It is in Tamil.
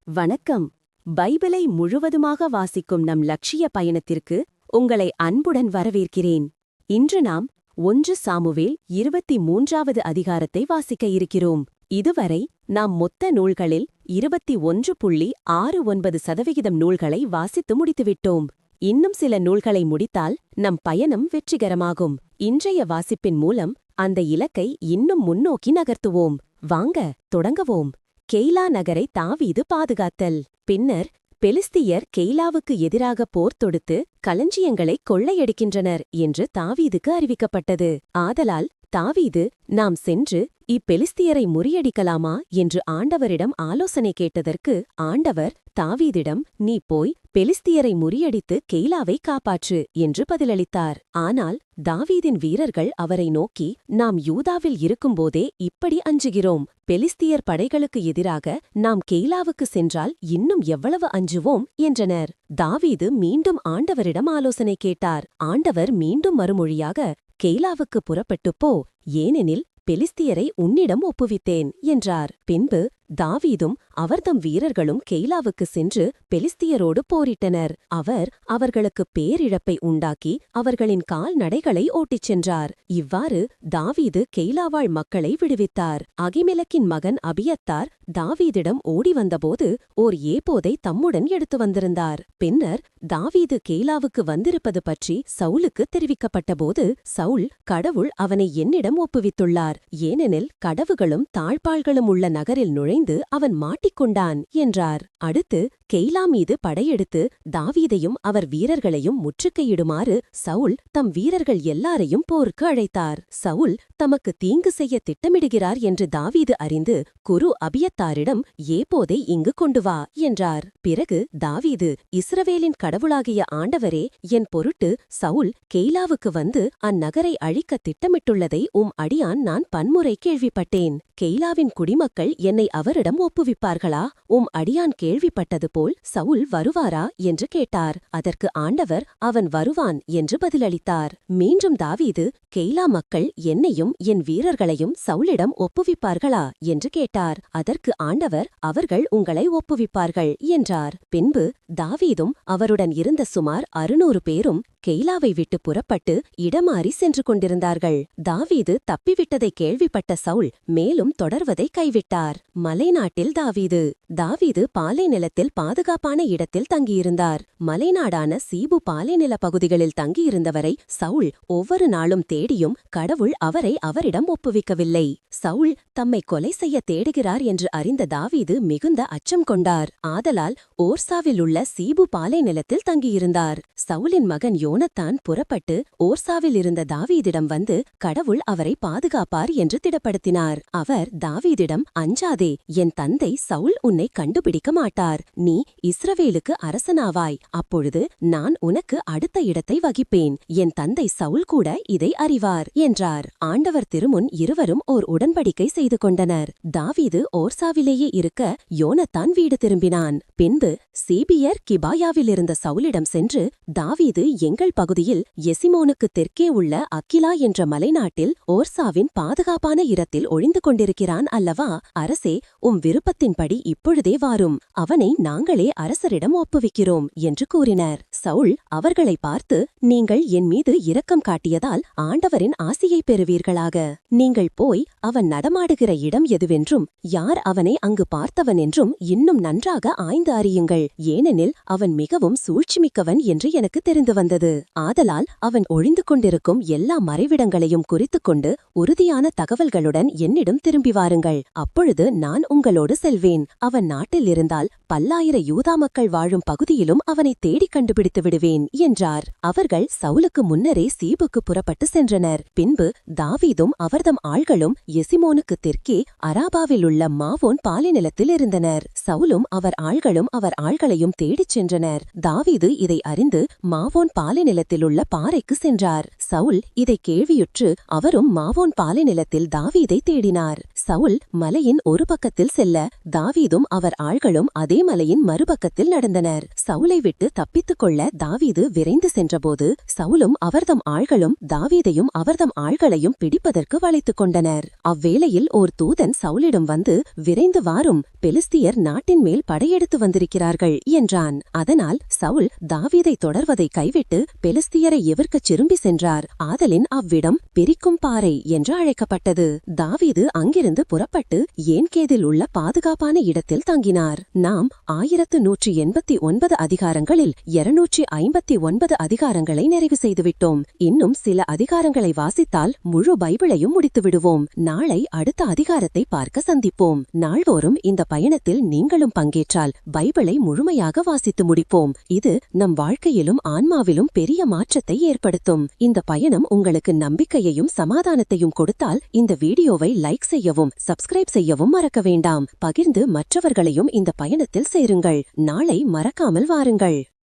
வணக்கம். பைபிளை முழுவதுமாக வாசிக்கும் நம் லட்சிய பயணத்திற்கு உங்களை அன்புடன் வரவேற்கிறேன். இன்று நாம் 1 சாமுவேல் 23வது அதிகாரத்தை வாசிக்க இருக்கிறோம். இதுவரை நாம் மொத்த நூல்களில் 21.69% நூல்களை வாசித்து முடித்துவிட்டோம். இன்னும் சில நூல்களை முடித்தால் நம் பயணம் வெற்றிகரமாகும். இன்றைய வாசிப்பின் மூலம் அந்த இலக்கை இன்னும் முன்னோக்கி நகர்த்துவோம். வாங்க தொடங்கவோம். கெய்லா நகரை தாவீது பாதுகாத்தல். பின்னர் பெலிஸ்தியர் கெய்லாவுக்கு எதிராக போர் தொடுத்து களஞ்சியங்களைக் கொள்ளையடிக்கின்றனர் என்று தாவீதுக்கு அறிவிக்கப்பட்டது. ஆதலால் தாவீது, நாம் சென்று இப்பெலிஸ்தியரை முறியடிக்கலாமா என்று ஆண்டவரிடம் ஆலோசனை கேட்டதற்கு ஆண்டவர் தாவீதிடம், நீ போய் பெலிஸ்தியரை முறியடித்து கெய்லாவை காப்பாற்று என்று பதிலளித்தார். ஆனால் தாவீதின் வீரர்கள் அவரை நோக்கி, நாம் யூதாவில் இருக்கும்போதே இப்படி அஞ்சுகிறோம். பெலிஸ்தியர் படைகளுக்கு எதிராக நாம் கெய்லாவுக்கு சென்றால் இன்னும் எவ்வளவு அஞ்சுவோம் என்றனர். தாவீது மீண்டும் ஆண்டவரிடம் ஆலோசனை கேட்டார். ஆண்டவர் மீண்டும் மறுமொழியாக, கெய்லாவுக்கு புறப்பட்டுப் போ, ஏனெனில் பெலிஸ்தியரை உன்னிடம் ஒப்புவித்தேன் என்றார். பின்பு தாவீதும் அவர்தம் வீரர்களும் கெய்லாவுக்கு சென்று பெலிஸ்தியரோடு போரிட்டனர். அவர் அவர்களுக்கு பேரிழப்பை உண்டாக்கி அவர்களின் கால்நடைகளை ஓட்டிச் சென்றார். இவ்வாறு தாவீது கெய்லாவாழ் மக்களை விடுவித்தார். அகிமெலக்கின் மகன் அபியத்தார் தாவீதிடம் ஓடி வந்தபோது ஓர் ஏபோதை தம்முடன் எடுத்து வந்திருந்தார். பின்னர் தாவீது கெய்லாவுக்கு வந்திருப்பது பற்றி சவுலுக்கு தெரிவிக்கப்பட்டபோது, சவுல், கடவுள் அவனை என்னிடம் ஒப்புவித்துள்ளார், ஏனெனில் கடவுகளும் தாழ்பாள்களும் உள்ள நகரில் நுழைந்து அவன் மாட்டிக்கொண்டான் என்றார். அடுத்து கெய்லா மீது படையெடுத்து தாவீதையும் அவர் வீரர்களையும் முற்றுகையிடுமாறு சவுல் தம் வீரர்கள் எல்லாரையும் போருக்கு அழைத்தார். சவுல் தமக்கு தீங்கு செய்ய திட்டமிடுகிறார் என்று தாவீது அறிந்து, குரு அபியத்தாரிடம் ஏபோதை இங்கு கொண்டு வா என்றார். பிறகு தாவீது, இஸ்ரவேலின் கடவுளாகிய ஆண்டவரே, என் பொருட்டு சவுல் கெய்லாவுக்கு வந்து அந்நகரை அழிக்க திட்டமிட்டுள்ளதை அடியான் நான் பன்முறை கேள்விப்பட்டேன். கெய்லாவின் குடிமக்கள் என்னை அவரிடம் ஒப்புவிப்பார்களா? அடியான் கேள்விப்பட்டது போல் சவுல் வருவாரா என்று கேட்டார். அதற்கு ஆண்டவர், அவன் வருவான் என்று பதிலளித்தார். மீண்டும் தாவீது, கெய்லா மக்கள் என்னையும் என் வீரர்களையும் சவுலிடம் ஒப்புவிப்பார்களா என்று கேட்டார். அதற்கு ஆண்டவர், அவர்கள் உங்களை ஒப்புவிப்பார்கள் என்றார். பின்பு தாவீதும் அவருடன் இருந்த சுமார் 600 பேரும் கெய்லாவை விட்டு புறப்பட்டு இடமாறி சென்று கொண்டிருந்தார்கள். தாவீது தப்பிவிட்டதை கேள்விப்பட்ட சவுல் மேலும் தொடர்வதை கைவிட்டார். மலைநாட்டில் தாவீது பாலை நிலத்தில் பாதுகாப்பான இடத்தில் தங்கியிருந்தார். மலைநாடான சீபு பாலைநில பகுதிகளில் தங்கியிருந்தவரை சவுல் ஒவ்வொரு நாளும் தேடியும் கடவுள் அவரை அவரிடம் ஒப்புவிக்கவில்லை. சவுல் தம்மை கொலை செய்ய தேடுகிறார் என்று அறிந்த தாவீது மிகுந்த அச்சம் கொண்டார். ஆதலால் ஓர்சாவில் உள்ள சீபு பாலை நிலத்தில் தங்கியிருந்தார். சவுலின் மகன் யோனத்தான் புறப்பட்டு ஓர்சாவில் இருந்த தாவீதிடம் வந்து கடவுள் அவரை பாதுகாப்பார் என்று திடப்படுத்தினார். அவர் தாவீதிடம், அஞ்சாதே, என் தந்தை சவுல் உன்னை கண்டுபிடிக்க மாட்டார். நீ இஸ்ரவேலுக்கு அரசனாவாய். அப்பொழுது நான் உனக்கு அடுத்த இடத்தை வகிப்பேன். என் தந்தை சவுல் கூட இதை அறிவார் என்றார். ஆண்டவர் திருமுன் இருவரும் ஓர் உடன்படிக்கை செய்து கொண்டனர். தாவீது ஓர்சாவிலேயே இருக்க யோனத்தான் வீடு திரும்பினான். பின்பு சீபியர் கிபாயாவிலிருந்த சவுலிடம் சென்று, தாவீது எங்கள் பகுதியில் எசிமோனுக்கு தெற்கே உள்ள அக்கிலா என்ற மலைநாட்டில் ஓர்சாவின் பாதுகாப்பான இடத்தில் ஒழிந்து கொண்டிருக்கிறான் அல்லவா? அரசே, விருப்பத்தின்படி இப்பொழுதே வாரும், அவனை நாங்களே அரசரிடம் ஒப்புவிக்கிறோம் என்று கூறினர். சவுல் அவர்களை பார்த்து, நீங்கள் என் மீது இரக்கம் காட்டியதால் ஆண்டவரின் ஆசியை பெறுவீர்களாக. நீங்கள் போய் அவன் நடமாடுகிற இடம் எதுவென்றும் யார் அவனை அங்கு பார்த்தவன் என்றும் இன்னும் நன்றாக ஆய்ந்து அறியுங்கள், ஏனெனில் அவன் மிகவும் சூழ்ச்சிமிக்கவன் என்று எனக்கு தெரிந்து வந்தது. ஆதலால் அவன் ஒழிந்து கொண்டிருக்கும் எல்லா மறைவிடங்களையும் குறித்துக்கொண்டு உறுதியான தகவல்களுடன் என்னிடம் திரும்பி வாருங்கள். அப்பொழுது நான் உங்களோடு செல்வேன். அவன் நாட்டில் இருந்தால் பல்லாயிர யூதா மக்கள் வாழும் பகுதியிலும் அவனை தேடி கண்டுபிடித்து விடுவேன் என்றார். அவர்கள் சவுலுக்கு முன்னரே சீபுக்கு புறப்பட்டு சென்றனர். பின்பு தாவீதும் அவர்தம் ஆள்களும் எசிமோனுக்கு தெற்கே அராபாவில் உள்ள மாவோன் பாலைநிலத்தில் இருந்தனர். சவுலும் அவர் ஆள்களையும் தேடிச் சென்றனர். தாவீது இதை அறிந்து மாவோன் பாலை பாலைநிலத்திலுள்ள பாறைக்கு சென்றார். சவுல் இதை கேள்வியுற்று அவரும் மாவோன் பாலைநிலத்தில் தாவீதை தேடினார். சவுல் மலையின் ஒரு பக்கத்தில் செல்ல தாவீதும் அவர் ஆள்களும் அதே மலையின் மறுபக்கத்தில் நடந்தனர். சவுலை விட்டு தப்பித்துக் கொள்ள தாவீது விரைந்து சென்றபோது சவுலும் அவர்தம் ஆள்களும் தாவீதையும் அவர்தம் ஆள்களையும் பிடிப்பதற்கு வளைத்துக் கொண்டனர். அவ்வேளையில் ஓர் தூதன் சவுலிடம் வந்து, விரைந்து வாரும், பெலிஸ்தியர் நாட்டின் மேல் படையெடுத்து வந்திருக்கிறார்கள் என்றான். அதனால் சவுல் தாவீதை தொடர்வதை கைவிட்டு பெலிஸ்தியரை எவிர்க்கச் திரும்பி சென்றார். ஆதலின் அவ்விடம் பிரிக்கும் பாறை என்று அழைக்கப்பட்டது. தாவீது அங்கிருந்து புறப்பட்டு ஏன்கேதில் உள்ள பாதுகாப்பான இடத்தில் தங்கினார். நாம் 1189 அதிகாரங்களில் 259 அதிகாரங்களை நிறைவு செய்துவிட்டோம். இன்னும் சில அதிகாரங்களை வாசித்தால் முழு பைபிளையும் முடித்து விடுவோம். நாளை அடுத்த அதிகாரத்தை பார்க்க சந்திப்போம். நாள்தோறும் இந்த பயணத்தில் நீங்களும் பங்கேற்றால் பைபிளை முழுமையாக வாசித்து முடிப்போம். இது நம் வாழ்க்கையிலும் ஆன்மாவிலும் பெரிய மாற்றத்தை ஏற்படுத்தும். இந்த பயணம் உங்களுக்கு நம்பிக்கையையும் சமாதானத்தையும் கொடுத்தால் இந்த வீடியோவை லைக் செய்யவும் சப்ஸ்கிரைப் செய்யவும் மறக்க வேண்டாம். பகிர்ந்து மற்றவர்களையும் இந்த பயணத்தில் சேருங்கள். நாளை மறக்காமல் வாருங்கள்.